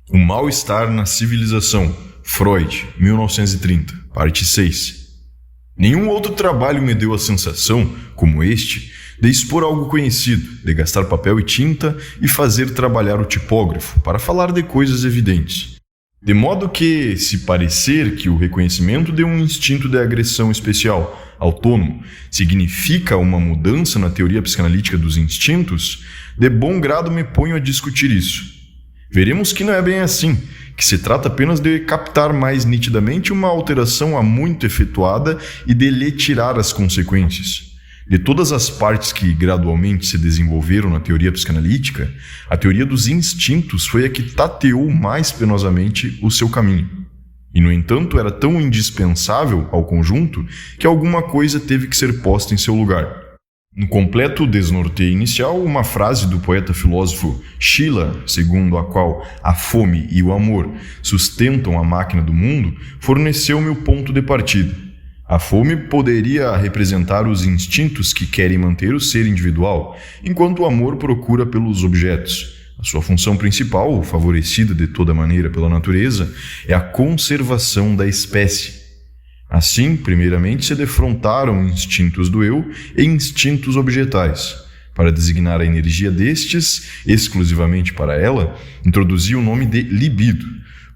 O mal-estar na civilização, Freud, 1930, parte 6. Nenhum outro trabalho me deu a sensação, como este, de expor algo conhecido, de gastar papel e tinta e fazer trabalhar o tipógrafo para falar de coisas evidentes. De modo que, se parecer que o reconhecimento de um instinto de agressão especial, autônomo, significa uma mudança na teoria psicanalítica dos instintos, de bom grado me ponho a discutir isso. Veremos que não é bem assim, que se trata apenas de captar mais nitidamente uma alteração há muito efetuada e de lhe tirar as consequências. De todas as partes que gradualmente se desenvolveram na teoria psicanalítica, a teoria dos instintos foi a que tateou mais penosamente o seu caminho. E, no entanto, era tão indispensável ao conjunto que alguma coisa teve que ser posta em seu lugar. No completo desnorteio inicial, uma frase do poeta-filósofo Schiller, segundo a qual a fome e o amor sustentam a máquina do mundo, forneceu-me o ponto de partida. A fome poderia representar os instintos que querem manter o ser individual, enquanto o amor procura pelos objetos. A sua função principal, favorecida de toda maneira pela natureza, é a conservação da espécie. Assim, primeiramente se defrontaram instintos do eu e instintos objetais. Para designar a energia destes, exclusivamente para ela, introduzia o nome de libido.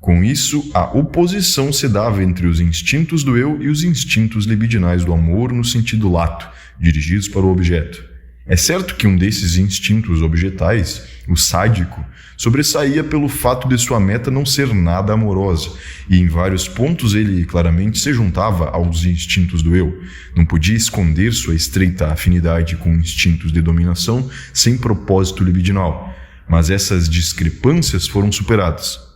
Com isso, a oposição se dava entre os instintos do eu e os instintos libidinais do amor no sentido lato, dirigidos para o objeto. É certo que um desses instintos objetais, o sádico, sobressaía pelo fato de sua meta não ser nada amorosa, e em vários pontos ele claramente se juntava aos instintos do eu. Não podia esconder sua estreita afinidade com instintos de dominação sem propósito libidinal, mas essas discrepâncias foram superadas.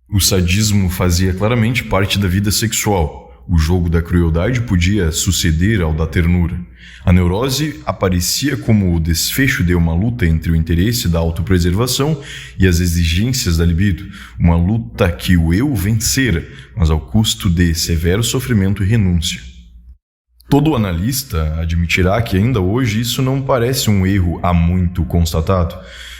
O sadismo fazia claramente parte da vida sexual. O jogo da crueldade podia suceder ao da ternura. A neurose aparecia como o desfecho de uma luta entre o interesse da autopreservação e as exigências da libido, uma luta que o eu vencera, mas ao custo de severo sofrimento e renúncia. Todo analista admitirá que ainda hoje isso não parece um erro há muito constatado,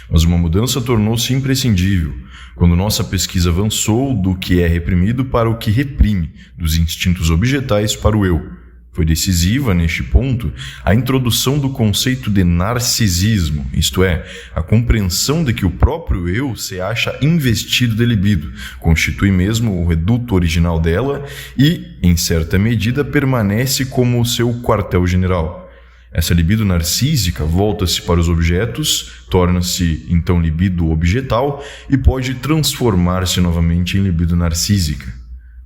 mas uma mudança tornou-se imprescindível, quando nossa pesquisa avançou do que é reprimido para o que reprime, dos instintos objetais para o eu. Foi decisiva, neste ponto, a introdução do conceito de narcisismo, isto é, a compreensão de que o próprio eu se acha investido de libido, constitui mesmo o reduto original dela e, em certa medida, permanece como o seu quartel-general. Essa libido narcísica volta-se para os objetos, torna-se então libido objetal e pode transformar-se novamente em libido narcísica.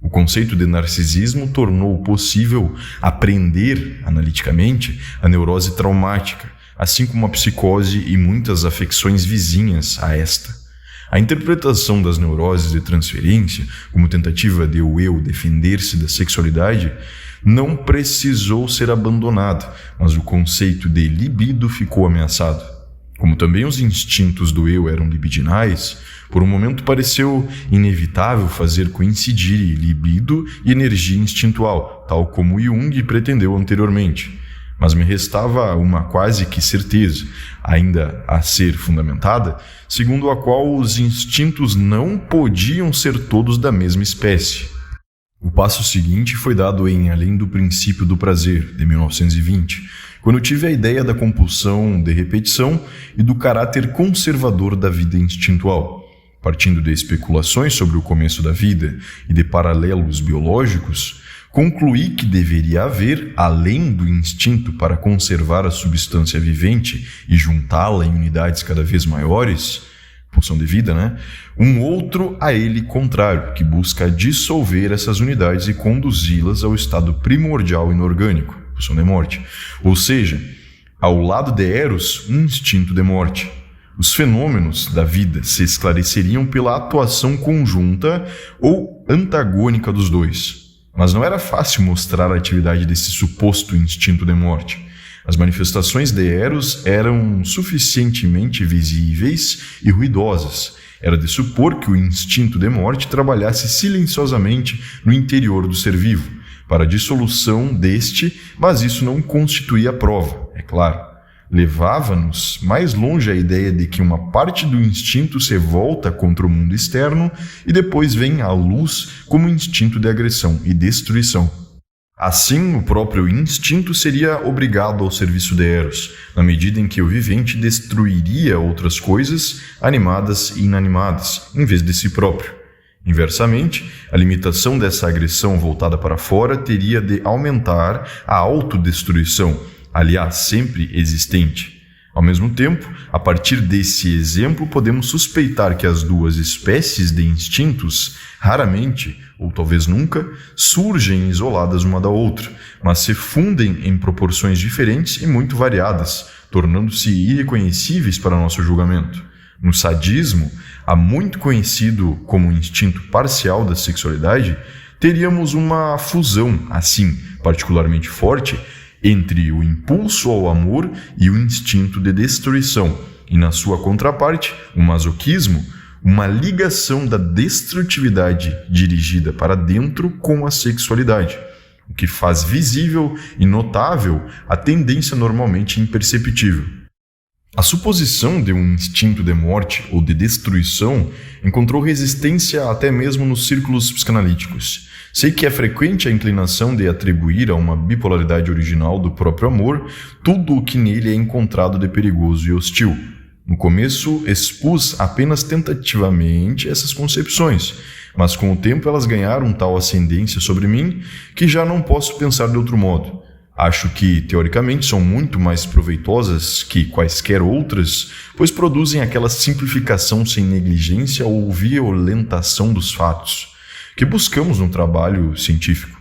O conceito de narcisismo tornou possível apreender analiticamente a neurose traumática, assim como a psicose e muitas afecções vizinhas a esta. A interpretação das neuroses de transferência, como tentativa de o eu defender-se da sexualidade, não precisou ser abandonada, mas o conceito de libido ficou ameaçado. Como também os instintos do eu eram libidinais, por um momento pareceu inevitável fazer coincidir libido e energia instintual, tal como Jung pretendeu anteriormente. Mas me restava uma quase que certeza, ainda a ser fundamentada, segundo a qual os instintos não podiam ser todos da mesma espécie. O passo seguinte foi dado em Além do Princípio do Prazer, de 1920, quando tive a ideia da compulsão de repetição e do caráter conservador da vida instintual. Partindo de especulações sobre o começo da vida e de paralelos biológicos, concluí que deveria haver, além do instinto para conservar a substância vivente e juntá-la em unidades cada vez maiores, pulsão de vida, um outro a ele contrário, que busca dissolver essas unidades e conduzi-las ao estado primordial inorgânico, pulsão de morte. Ou seja, ao lado de Eros, um instinto de morte. Os fenômenos da vida se esclareceriam pela atuação conjunta ou antagônica dos dois. Mas não era fácil mostrar a atividade desse suposto instinto de morte. As manifestações de Eros eram suficientemente visíveis e ruidosas. Era de supor que o instinto de morte trabalhasse silenciosamente no interior do ser vivo, para a dissolução deste, mas isso não constituía prova, é claro. Levava-nos mais longe a ideia de que uma parte do instinto se volta contra o mundo externo e depois vem à luz como instinto de agressão e destruição. Assim, o próprio instinto seria obrigado ao serviço de Eros, na medida em que o vivente destruiria outras coisas, animadas e inanimadas, em vez de si próprio. Inversamente, a limitação dessa agressão voltada para fora teria de aumentar a autodestruição, aliás, sempre existente. Ao mesmo tempo, a partir desse exemplo, podemos suspeitar que as duas espécies de instintos, raramente, ou talvez nunca, surgem isoladas uma da outra, mas se fundem em proporções diferentes e muito variadas, tornando-se irreconhecíveis para nosso julgamento. No sadismo, há muito conhecido como instinto parcial da sexualidade, teríamos uma fusão, assim, particularmente forte, entre o impulso ao amor e o instinto de destruição, e na sua contraparte, o masoquismo, uma ligação da destrutividade dirigida para dentro com a sexualidade, o que faz visível e notável a tendência normalmente imperceptível. A suposição de um instinto de morte ou de destruição encontrou resistência até mesmo nos círculos psicanalíticos. Sei que é frequente a inclinação de atribuir a uma bipolaridade original do próprio amor tudo o que nele é encontrado de perigoso e hostil. No começo, expus apenas tentativamente essas concepções, mas com o tempo elas ganharam tal ascendência sobre mim que já não posso pensar de outro modo. Acho que, teoricamente, são muito mais proveitosas que quaisquer outras, pois produzem aquela simplificação sem negligência ou violentação dos fatos que buscamos no trabalho científico.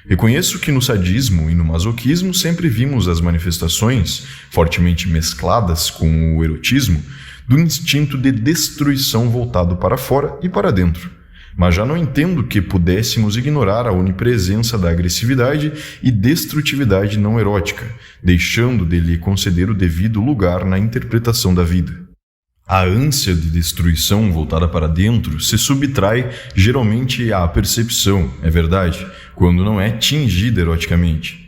Reconheço que no sadismo e no masoquismo sempre vimos as manifestações, fortemente mescladas com o erotismo, do instinto de destruição voltado para fora e para dentro. Mas já não entendo que pudéssemos ignorar a onipresença da agressividade e destrutividade não erótica, deixando de lhe conceder o devido lugar na interpretação da vida. A ânsia de destruição voltada para dentro se subtrai geralmente à percepção, é verdade, quando não é tingida eroticamente.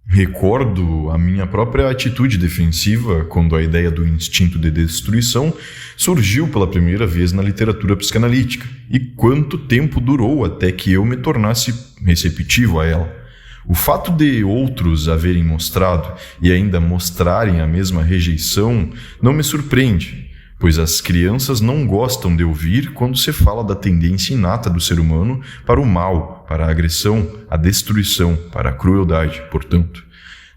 Recordo a minha própria atitude defensiva quando a ideia do instinto de destruição surgiu pela primeira vez na literatura psicanalítica, e quanto tempo durou até que eu me tornasse receptivo a ela. O fato de outros haverem mostrado e ainda mostrarem a mesma rejeição não me surpreende, pois as crianças não gostam de ouvir quando se fala da tendência inata do ser humano para o mal, para a agressão, a destruição, para a crueldade, portanto.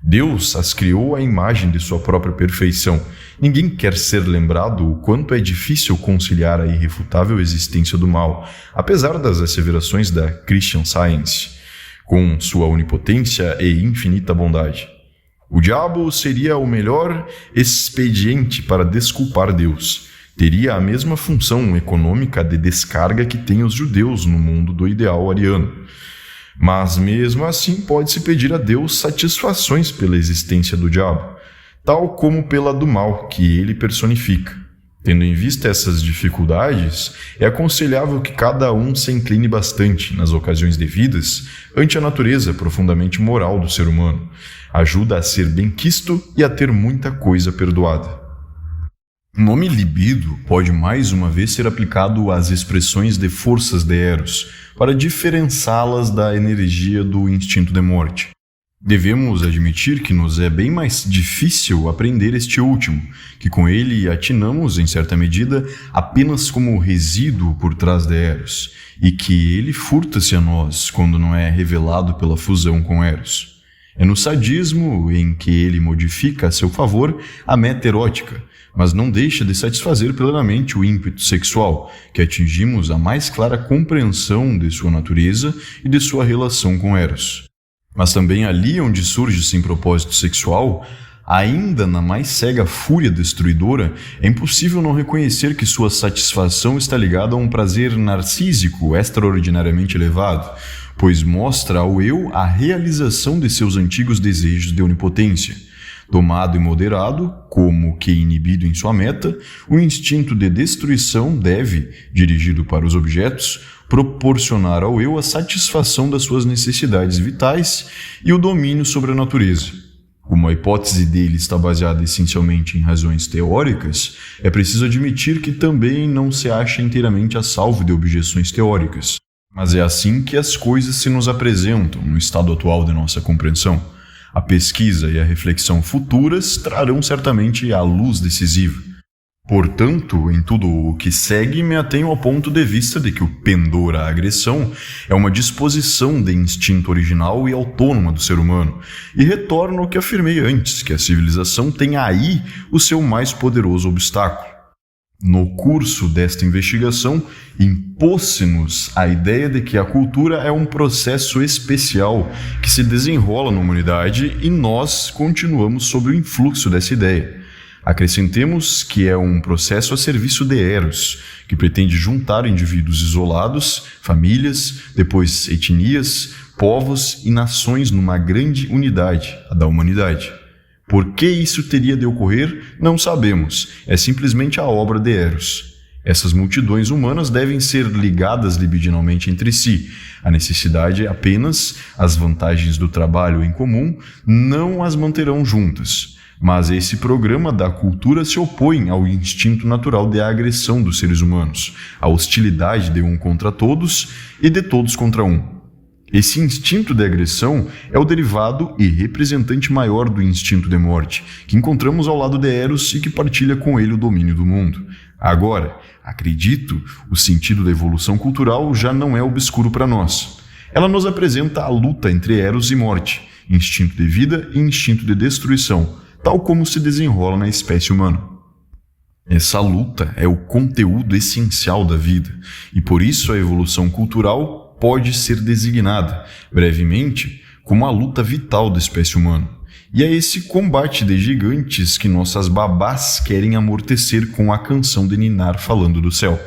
Deus as criou à imagem de sua própria perfeição. Ninguém quer ser lembrado o quanto é difícil conciliar a irrefutável existência do mal, apesar das asseverações da Christian Science, com sua onipotência e infinita bondade. O diabo seria o melhor expediente para desculpar Deus. Teria a mesma função econômica de descarga que têm os judeus no mundo do ideal ariano. Mas mesmo assim pode-se pedir a Deus satisfações pela existência do diabo, tal como pela do mal que ele personifica. Tendo em vista essas dificuldades, é aconselhável que cada um se incline bastante, nas ocasiões devidas, ante a natureza profundamente moral do ser humano. Ajuda a ser benquisto e a ter muita coisa perdoada. O nome libido pode mais uma vez ser aplicado às expressões de forças de Eros, para diferenciá-las da energia do instinto de morte. Devemos admitir que nos é bem mais difícil aprender este último, que com ele atinamos, em certa medida, apenas como resíduo por trás de Eros, e que ele furta-se a nós quando não é revelado pela fusão com Eros. É no sadismo em que ele modifica a seu favor a meta erótica, mas não deixa de satisfazer plenamente o ímpeto sexual, que atingimos a mais clara compreensão de sua natureza e de sua relação com Eros. Mas também ali onde surge sem propósito sexual, ainda na mais cega fúria destruidora, é impossível não reconhecer que sua satisfação está ligada a um prazer narcísico extraordinariamente elevado, pois mostra ao eu a realização de seus antigos desejos de onipotência. Domado e moderado, como que inibido em sua meta, o instinto de destruição deve, dirigido para os objetos, proporcionar ao eu a satisfação das suas necessidades vitais e o domínio sobre a natureza. Como a hipótese dele está baseada essencialmente em razões teóricas, é preciso admitir que também não se acha inteiramente a salvo de objeções teóricas. Mas é assim que as coisas se nos apresentam no estado atual de nossa compreensão. A pesquisa e a reflexão futuras trarão certamente a luz decisiva. Portanto, em tudo o que segue, me atenho ao ponto de vista de que o pendor à agressão é uma disposição de instinto original e autônoma do ser humano, e retorno ao que afirmei antes, que a civilização tem aí o seu mais poderoso obstáculo. No curso desta investigação, impôs-se-nos a ideia de que a cultura é um processo especial que se desenrola na humanidade e nós continuamos sob o influxo dessa ideia. Acrescentemos que é um processo a serviço de Eros, que pretende juntar indivíduos isolados, famílias, depois etnias, povos e nações numa grande unidade, a da humanidade. Por que isso teria de ocorrer, não sabemos, é simplesmente a obra de Eros. Essas multidões humanas devem ser ligadas libidinalmente entre si. A necessidade é apenas as vantagens do trabalho em comum não as manterão juntas. Mas esse programa da cultura se opõe ao instinto natural de agressão dos seres humanos, à hostilidade de um contra todos e de todos contra um. Esse instinto de agressão é o derivado e representante maior do instinto de morte, que encontramos ao lado de Eros e que partilha com ele o domínio do mundo. Agora, acredito, o sentido da evolução cultural já não é obscuro para nós. Ela nos apresenta a luta entre Eros e morte, instinto de vida e instinto de destruição, tal como se desenrola na espécie humana. Essa luta é o conteúdo essencial da vida, e por isso a evolução cultural pode ser designada, brevemente, como a luta vital da espécie humana. E é esse combate de gigantes que nossas babás querem amortecer com a canção de Ninar falando do céu.